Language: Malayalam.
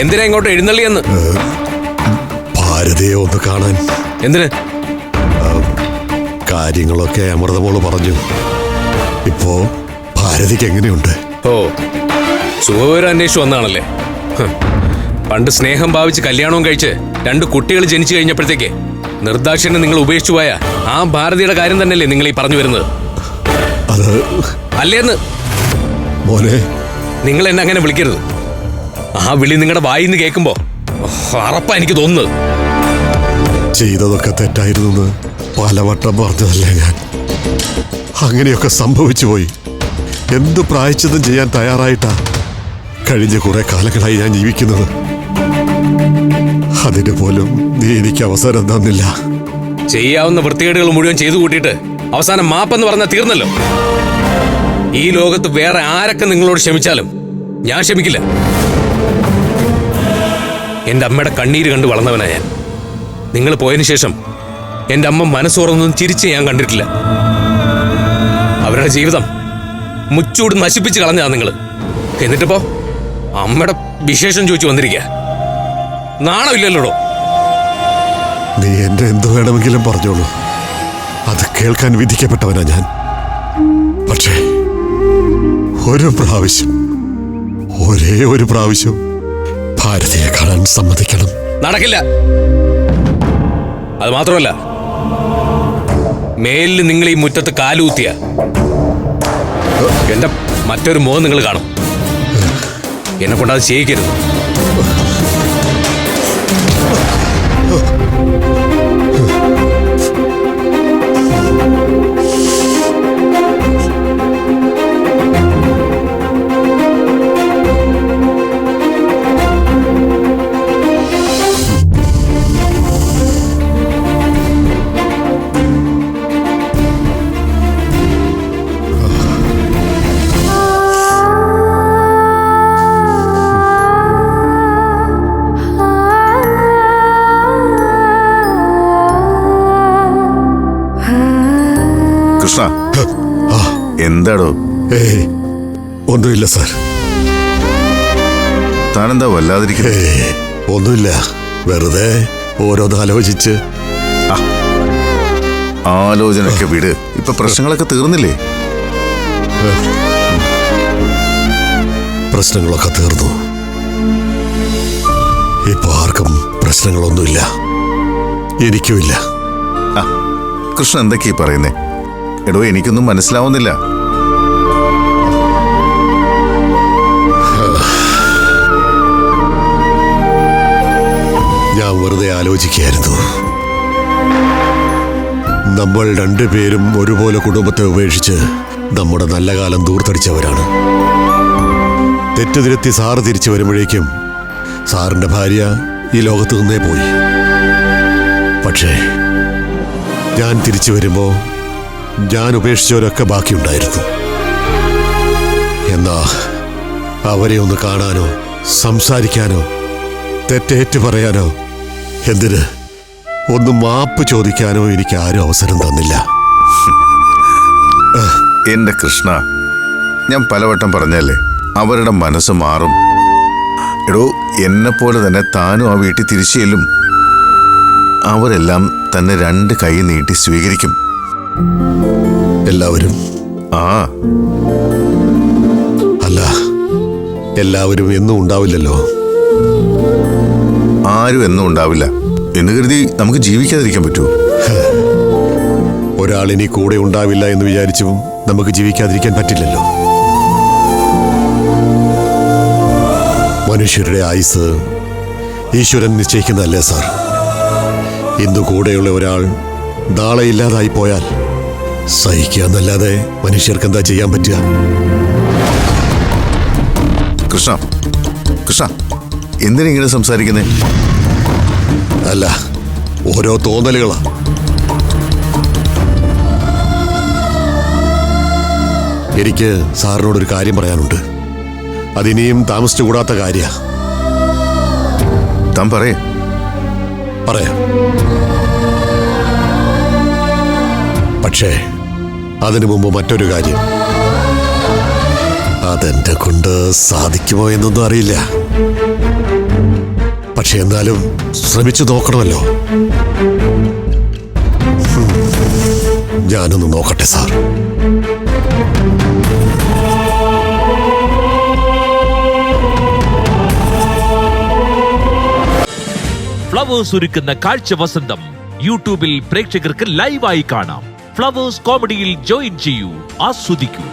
എന്തിനാ ഇങ്ങോട്ട് എഴുന്നള്ളിയെന്ന്? ഭാരതിയെ ഒന്ന് കാണാൻ. എന്തിന്? കാര്യങ്ങളൊക്കെ അമൃതമോള് പറഞ്ഞു. ഇപ്പോ ഭാരതിക്ക് എങ്ങനെയുണ്ട്? ഓ, സുഖവിവരം അന്വേഷിച്ചു വന്നാണല്ലേ? പണ്ട് സ്നേഹം ഭാവിച്ച് കല്യാണവും കഴിച്ച് 2 കുട്ടികൾ ജനിച്ചു കഴിഞ്ഞപ്പോഴത്തേക്ക് നിർദാക്ഷിണ്യം നിങ്ങൾ ഉപേക്ഷിച്ചു പോയ ആ ഭാരതിയുടെ കാര്യം തന്നെയല്ലേ നിങ്ങൾ ഈ പറഞ്ഞു വരുന്നത്? അത് അല്ലേന്ന് മോനെ, നിങ്ങൾ എന്നെ അങ്ങനെ വിളിക്കരുത്. ആ വിളി നിങ്ങളുടെ വായിൽ നിന്ന് കേൾക്കുമ്പോ അറപ്പാ എനിക്ക് തോന്നുന്നത്. ചെയ്തതൊക്കെ തെറ്റായിരുന്നു പലവട്ടം പറഞ്ഞതല്ലേ ഞാൻ. അങ്ങനെയൊക്കെ സംഭവിച്ചു പോയി. എന്ത് പ്രായശ്ചിത്തം ചെയ്യാൻ തയ്യാറായിട്ടാ കഴിഞ്ഞ കുറെ കാലങ്ങളായി ഞാൻ ജീവിക്കുന്നത്. അതിന് പോലും നീ എനിക്ക് അവസരം തന്നില്ല. ചെയ്യാവുന്ന വൃത്തികേടുകൾ മുഴുവൻ ചെയ്തു കൂട്ടിയിട്ട് അവസാനം മാപ്പെന്ന് പറഞ്ഞാൽ തീർന്നല്ലോ. ഈ ലോകത്ത് വേറെ ആരൊക്കെ നിങ്ങളോട് ക്ഷമിച്ചാലും ഞാൻ ക്ഷമിക്കില്ല. എന്റെ അമ്മയുടെ കണ്ണീര് കണ്ട് വളർന്നവനാ ഞാൻ. നിങ്ങൾ പോയതിനു ശേഷം എന്റെ അമ്മ മനസ്സോറൊന്നും ചിരിച്ച് ഞാൻ കണ്ടിട്ടില്ല. അവരുടെ ജീവിതം മുച്ചൂട് നശിപ്പിച്ച് കളഞ്ഞാ നിങ്ങൾ. എന്നിട്ടിപ്പോ അമ്മയുടെ വിശേഷം ചോദിച്ചു വന്നിരിക്കുക. നാണമില്ലല്ലോടോ. നീ എന്നെ എന്ത് വേണമെങ്കിലും പറഞ്ഞോളൂ, അത് കേൾക്കാൻ വിധിക്കപ്പെട്ടവനാ ഞാൻ. പക്ഷേ ഒരു പ്രാവശ്യം, ഒരേ ഒരു പ്രാവശ്യം ഭാരതിയെ കാണാൻ സമ്മതിക്കണം. നടക്കില്ല. അത് മാത്രമല്ല, മേലിൽ നിങ്ങൾ ഈ മുറ്റത്ത് കാലൂത്തിയ എന്റെ മറ്റൊരു മുഖം നിങ്ങൾ കാണും. എന്നെ കൊണ്ടത് ചെയ്യിക്കരുത്. എന്താടോ? ഒന്നുമില്ല സാർ. താനെന്താ വല്ലാതിരിക്കുന്നത്? ഒന്നുമില്ല, വെറുതെ ഓരോന്ന് ആലോചിച്ച്. ആലോചനയൊക്കെ വിട്. ഇപ്പൊ പ്രശ്നങ്ങളൊക്കെ തീർന്നില്ലേ? പ്രശ്നങ്ങളൊക്കെ തീർന്നു. ഇപ്പൊ ആർക്കും പ്രശ്നങ്ങളൊന്നുമില്ല, എനിക്കുമില്ല. കൃഷ്ണ എന്തൊക്കെയാ പറയുന്നേ? എടോ, എനിക്കൊന്നും മനസ്സിലാവുന്നില്ല. ഞാൻ വെറുതെ ആലോചിക്കുകയായിരുന്നു. നമ്മൾ രണ്ടുപേരും ഒരുപോലെ കുടുംബത്തെ ഉപേക്ഷിച്ച് നമ്മുടെ നല്ല കാലം ദൂർത്തടിച്ചവരാണ്. തെറ്റുതിരുത്തി സാറ് തിരിച്ചു വരുമ്പോഴേക്കും സാറിന്റെ ഭാര്യ ഈ ലോകത്ത് നിന്നേ പോയി. പക്ഷേ ഞാൻ തിരിച്ചു വരുമ്പോ ഞാൻ ഉപേക്ഷിച്ചവരൊക്കെ ബാക്കിയുണ്ടായിരുന്നു. എന്നാ അവരെ ഒന്ന് കാണാനോ സംസാരിക്കാനോ തെറ്റേറ്റ് പറയാനോ എന്തിന് ഒന്ന് മാപ്പ് ചോദിക്കാനോ എനിക്ക് ആരും അവസരം തന്നില്ല. എന്റെ കൃഷ്ണ, ഞാൻ പലവട്ടം പറഞ്ഞല്ലേ, അവരുടെ മനസ്സ് മാറും. എടോ, എന്നെപ്പോലെ തന്നെ താനും ആ വീട്ടിൽ തിരിച്ചു ചെല്ലും. അവരെല്ലാം തന്നെ 2 കൈ നീട്ടി സ്വീകരിക്കും. എല്ലാവരും? അല്ല, എല്ലാവരും എന്നും ഉണ്ടാവില്ലല്ലോ. ആരും എന്നും ഉണ്ടാവില്ല എന്ന് കരുതി നമുക്ക് ജീവിക്കാതിരിക്കാൻ പറ്റുമോ? ഒരാളിനി കൂടെ ഉണ്ടാവില്ല എന്ന് വിചാരിച്ചും നമുക്ക് ജീവിക്കാതിരിക്കാൻ പറ്റില്ലല്ലോ. മനുഷ്യരുടെ ആയുസ് ഈശ്വരൻ നിശ്ചയിക്കുന്നതല്ലേ സാർ? ഇന്ന് കൂടെയുള്ള ഒരാൾ നാളെ ഇല്ലാതായി പോയാൽ സഹിക്കുക എന്നല്ലാതെ മനുഷ്യർക്ക് എന്താ ചെയ്യാൻ പറ്റുക? കൃഷ്ണ, കൃഷ്ണ, എന്തിനിങ്ങനെ സംസാരിക്കുന്നേ? അല്ല, ഓരോ തോന്നലുകളാ. എനിക്ക് സാറിനോടൊരു കാര്യം പറയാനുണ്ട്. അതിനിയും താമസിച്ചുകൂടാത്ത കാര്യ. താൻ പറയാം. പക്ഷേ അതിനു മുമ്പ് മറ്റൊരു കാര്യം. അതെന്റെ കൊണ്ട് സാധിക്കുമോ എന്നൊന്നും അറിയില്ല. പക്ഷെ എന്നാലും ശ്രമിച്ചു നോക്കണമല്ലോ. ഞാനൊന്ന് നോക്കട്ടെ സാർ. ഫ്ലവേഴ്സ് ഒരുക്കുന്ന കാഴ്ച വസന്തം യൂട്യൂബിൽ പ്രേക്ഷകർക്ക് ലൈവായി കാണാം. ഫ്ലവേഴ്സ് കോമഡിയിൽ ജോയിൻ ചെയ്യൂ, ആസ്വദിക്കൂ.